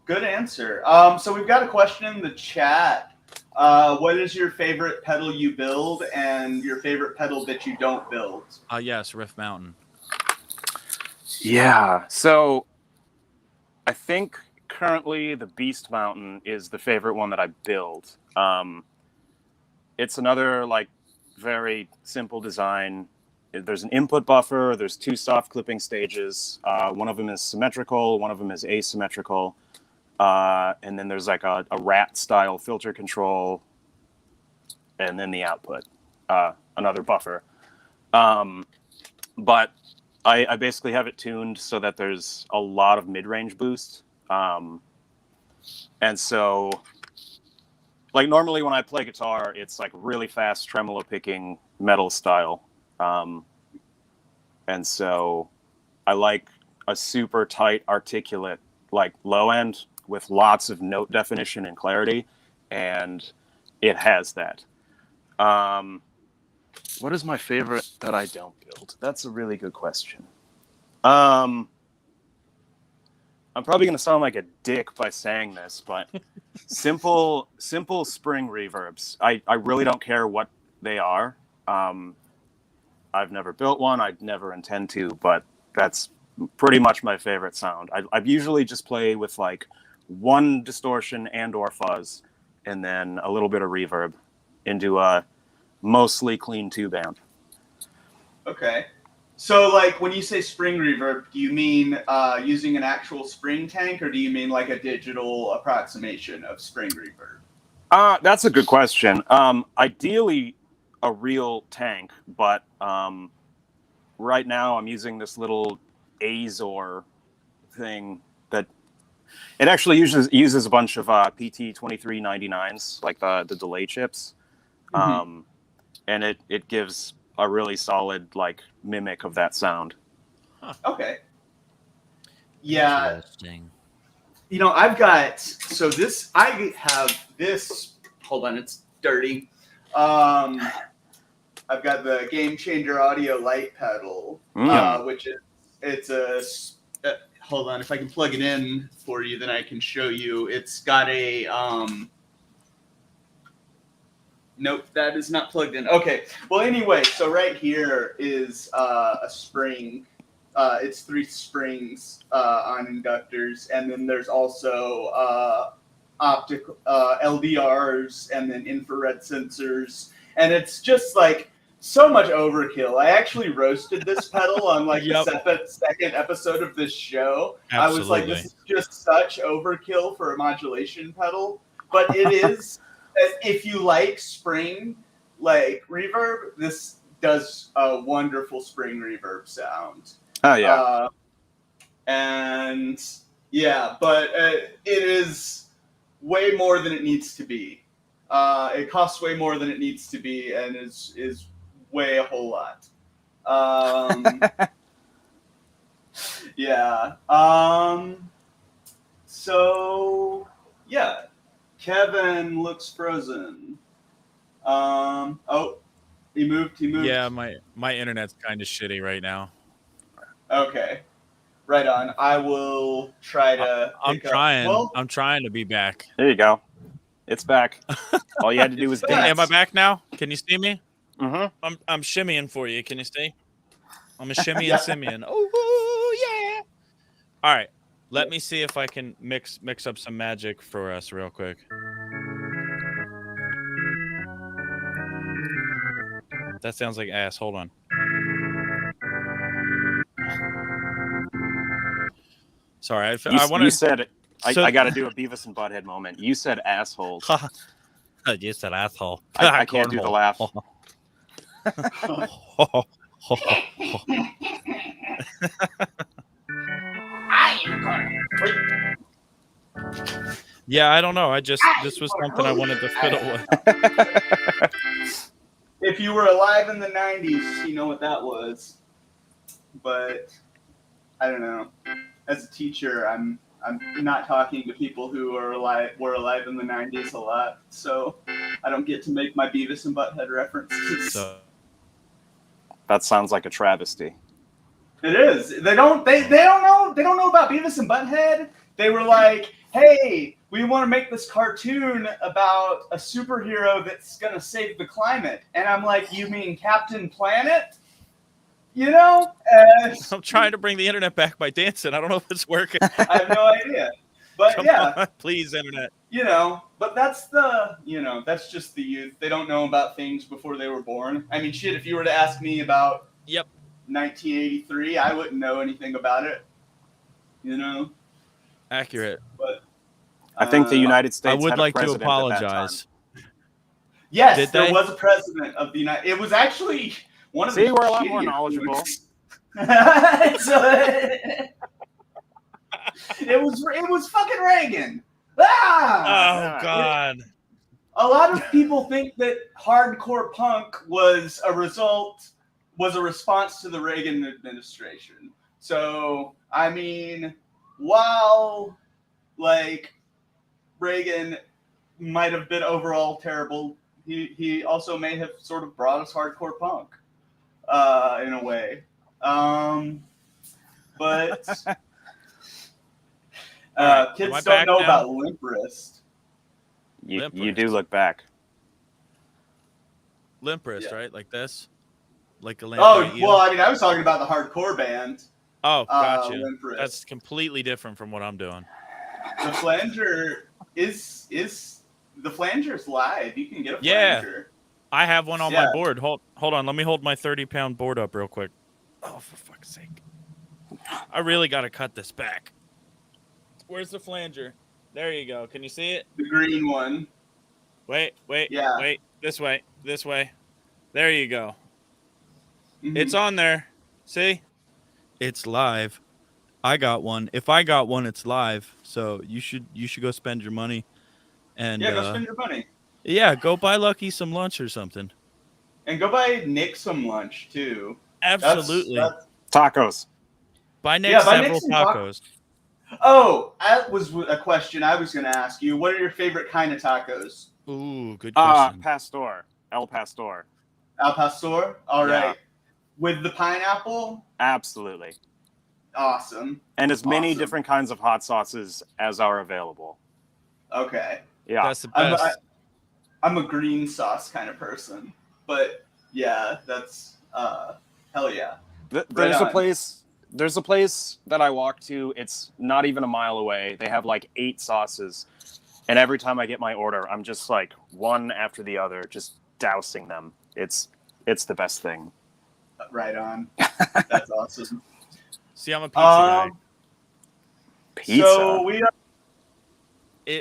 Good answer. So we've got a question in the chat. What is your favorite pedal you build and your favorite pedal that you don't build? Yes, Riff Mountain. Yeah, so I think currently the Beast Mountain is the favorite one that I build. It's another like very simple design. There's an input buffer. There's two soft clipping stages. One of them is symmetrical. One of them is asymmetrical. And then there's like a rat style filter control. And then the output, another buffer. But I basically have it tuned so that there's a lot of mid-range boost. And so like normally when I play guitar, it's like really fast tremolo picking metal style. And so I like a super tight, articulate, like low end with lots of note definition and clarity. And it has that. What is my favorite that I don't build? That's a really good question. I'm probably going to sound like a dick by saying this, but simple spring reverbs. I really don't care what they are. I've never built one. I'd never intend to, but that's pretty much my favorite sound. I usually just play with like one distortion and or fuzz, and then a little bit of reverb into a mostly clean tube amp. Okay. So, like, when you say spring reverb, do you mean using an actual spring tank, or do you mean like a digital approximation of spring reverb? That's a good question. Ideally, a real tank, but right now I'm using this little Azor thing that it actually uses a bunch of PT2399s, like the delay chips, and it gives a really solid like mimic of that sound. Okay. Yeah. Interesting. You know, I have this. Hold on, it's dirty. I've got the Game Changer Audio Light pedal, which is hold on, if I can plug it in for you, then I can show you. It's got a nope, that is not plugged in. Okay. Well, anyway, so right here is a spring. It's 3 springs on inductors, and then there's also optical LDRs, and then infrared sensors, and it's just like so much overkill. I actually roasted this pedal on like Yep. the second episode of this show. Absolutely. I was like, this is just such overkill for a modulation pedal, but it is. If you like spring like reverb, this does a wonderful spring reverb sound. Oh yeah. And yeah, but it is way more than it needs to be. It costs way more than it needs to be, and is way a whole lot. Yeah. So yeah, Kevin looks frozen. Oh, he moved. Yeah, my internet's kind of shitty right now. Okay. Right on. I will try to. I'm trying. Well, I'm trying to be back. There you go. It's back. All you had to do was It's back. dance. Am I back now? Can you see me? Mm-hmm. I'm shimmying for you. Can you see? I'm a shimmy Yeah. and Simeon. Oh yeah! All right, let me see if I can mix up some magic for us real quick. That sounds like ass. Hold on. Sorry, I want You to. said So- I got to do a Beavis and Butthead moment. You said asshole. You said asshole. I can't do the laugh. Yeah, I don't know. This was something I wanted to fiddle with. if you were alive in the 90s, you know what that was. But I don't know. As a teacher, I'm not talking to people who were alive in the 90s a lot, so I don't get to make my Beavis and Butthead references. So That sounds like a travesty. It is. They don't know about Beavis and Butthead. They were like, hey, we want to make this cartoon about a superhero that's gonna save the climate. And I'm like, you mean Captain Planet? You know? I'm trying to bring the internet back by dancing. I don't know if it's working. I have no idea. But Come yeah, on, please, internet. but that's that's just the youth. They don't know about things before they were born. I mean, shit, if you were to ask me about Yep. 1983, I wouldn't know anything about it. You know? Accurate. But I think the United I States would had a like to president at that time. apologize. yes, Did there they? was a president of the United. It was actually one of the. See, we're a lot more shittier knowledgeable. ones. It was fucking Reagan. Ah! Oh God. A lot of people think that hardcore punk was a response to the Reagan administration. So, I mean, while like Reagan might have been overall terrible, he also may have sort of brought us hardcore punk in a way. But kids Am I don't back know now? about Limp Wrist. You do look back. Limp wrist, Yeah. right? Like this? Like a limp. Oh, right? You well, know? I mean, I was talking about the hardcore band. Oh, gotcha. Limp Wrist. That's completely different from what I'm doing. The flanger is the flanger's live. You can get a Yeah. flanger. I have one on Yeah. my board. Hold on. Let me hold my 30-pound board up real quick. Oh, for fuck's sake. I really got to cut this back. Where's the flanger? There you go. Can you see it? The green one. Wait. Yeah. Wait. This way. There you go. Mhm. It's on there. See? It's live. I got one. If I got one, it's live. So you should go spend your money. And yeah, go spend your money. yeah, go buy Lucky some lunch or something. And go buy Nick some lunch too. Absolutely. Tacos. Buy Nick Yeah, buy several Nick some tacos. Oh, that was a question I was going to ask you. What are your favorite kind of tacos? Ooh, good question. Pastor. El Pastor. Al Pastor? All Yeah. right. With the pineapple? Absolutely. Awesome. and as many Awesome. different kinds of hot sauces as are available. Okay. Yeah. That's the best. I'm a green sauce kind of person, but yeah, that's hell yeah. There's Right a on. place. There's a place that I walk to. It's not even a mile away. They have like 8 sauces, and every time I get my order, I'm just like one after the other, just dousing them. It's the best thing. Right on. That's awesome. See, I'm a pizza guy. Pizza. So we are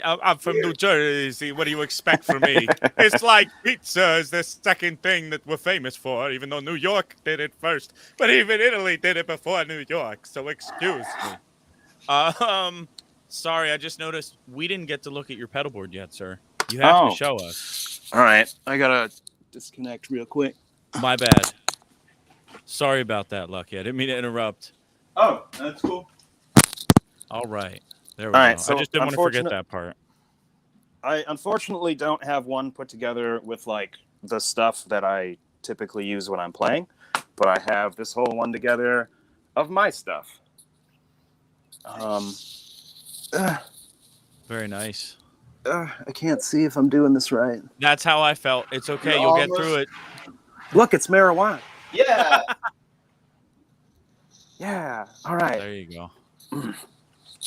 I'm from New Jersey. What do you expect from me? It's like pizza is the second thing that we're famous for, even though New York did it first. But even Italy did it before New York, so excuse me. Sorry, I just noticed we didn't get to look at your pedal board yet, sir. You have to show us. All right, I gotta disconnect real quick. My bad. Sorry about that, Lucky. I didn't mean to interrupt. Oh, that's cool. All right. There we All go. right, so I just didn't want to forget that part. I unfortunately don't have one put together with like the stuff that I typically use when I'm playing, but I have this whole one together of my stuff. Very nice. I can't see if I'm doing this right. That's how I felt. It's okay. You're You'll get almost- through it. Look, it's marijuana. Yeah. Yeah. All right. There you go.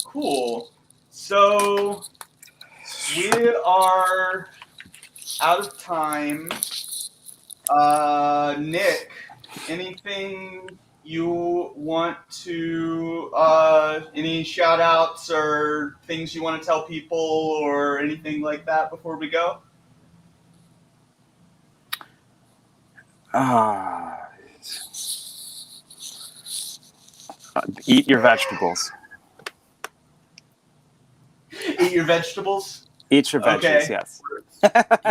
Cool. So we are out of time. Nick, anything you want to any shout outs or things you want to tell people or anything like that before we go? Eat your vegetables. Eat your vegetables. Eat your veggies, Okay. yes.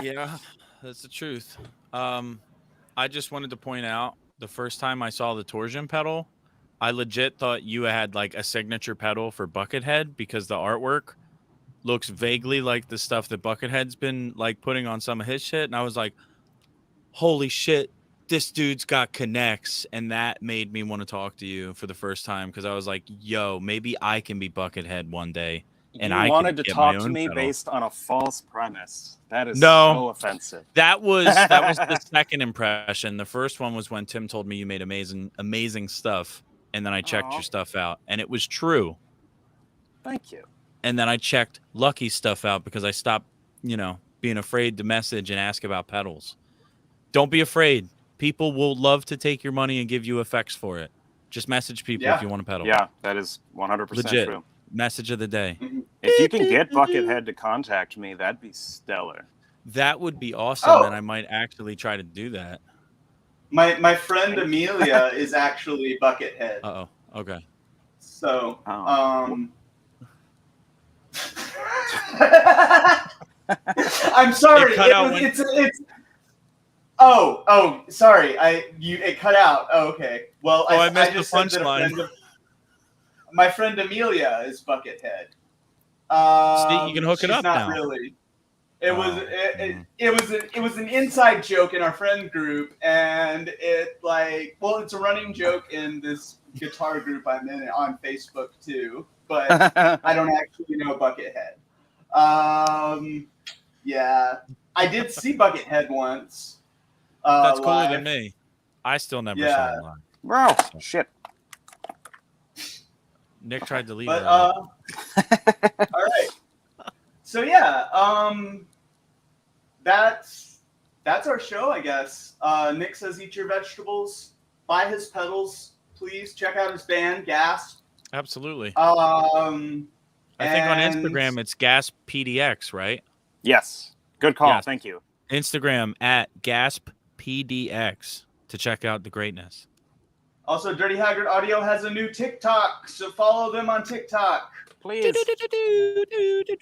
Yeah, that's the truth. I just wanted to point out the first time I saw the torsion pedal, I legit thought you had like a signature pedal for Buckethead because the artwork looks vaguely like the stuff that Buckethead's been like putting on some of his shit. And I was like, holy shit, this dude's got connects. And that made me want to talk to you for the first time because I was like, yo, maybe I can be Buckethead one day. And you I wanted could to get my talk to own me pedal. based on a false premise. That is No. so offensive. That was the second impression. The first one was when Tim told me you made amazing stuff, and then I checked Aw. your stuff out, and it was true. Thank you. And then I checked Lucky's stuff out because I stopped, being afraid to message and ask about pedals. Don't be afraid. People will love to take your money and give you effects for it. Just message people if you want a pedal. Yeah, that is 100% Legit. true. Message of the day. If you can get Buckethead to contact me, that'd be stellar. That would be awesome, Oh. and I might actually try to do that. My friend Amelia is actually Buckethead. Uh-oh. Okay. So, Oh. I'm sorry. It cut out when- It's. Oh, sorry. It cut out. Oh, okay. Well, Oh, I missed the just said that a punchline. friend of- my friend Amelia is Buckethead. See, you can hook it she's up not now. Really. It was Oh, it was an inside joke in our friend group, and it's a running joke in this guitar group I'm in on Facebook too. But I don't actually know Buckethead. Yeah, I did see Buckethead once. That's cooler live. than me. I still never Yeah. saw him live. Bro, shit. Nick tried to leave. But early. all right. So yeah, that's our show, I guess. Nick says eat your vegetables, buy his pedals, please check out his band Gas. Absolutely. I I think on Instagram it's Gasp PDX, right? Yes. Good call. Yes. Thank you. Instagram at Gasp PDX to check out the greatness. Also, Dirty Haggard Audio has a new TikTok, so follow them on TikTok. Please.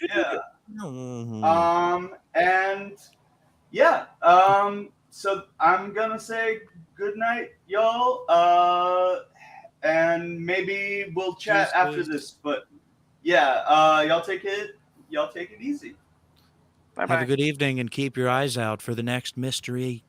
Yeah. Mm-hmm. And yeah, so I'm gonna say good night, y'all. And maybe we'll chat Cheers, after boys. this, but yeah, y'all take it easy. Bye-bye. Have a good evening and keep your eyes out for the next mystery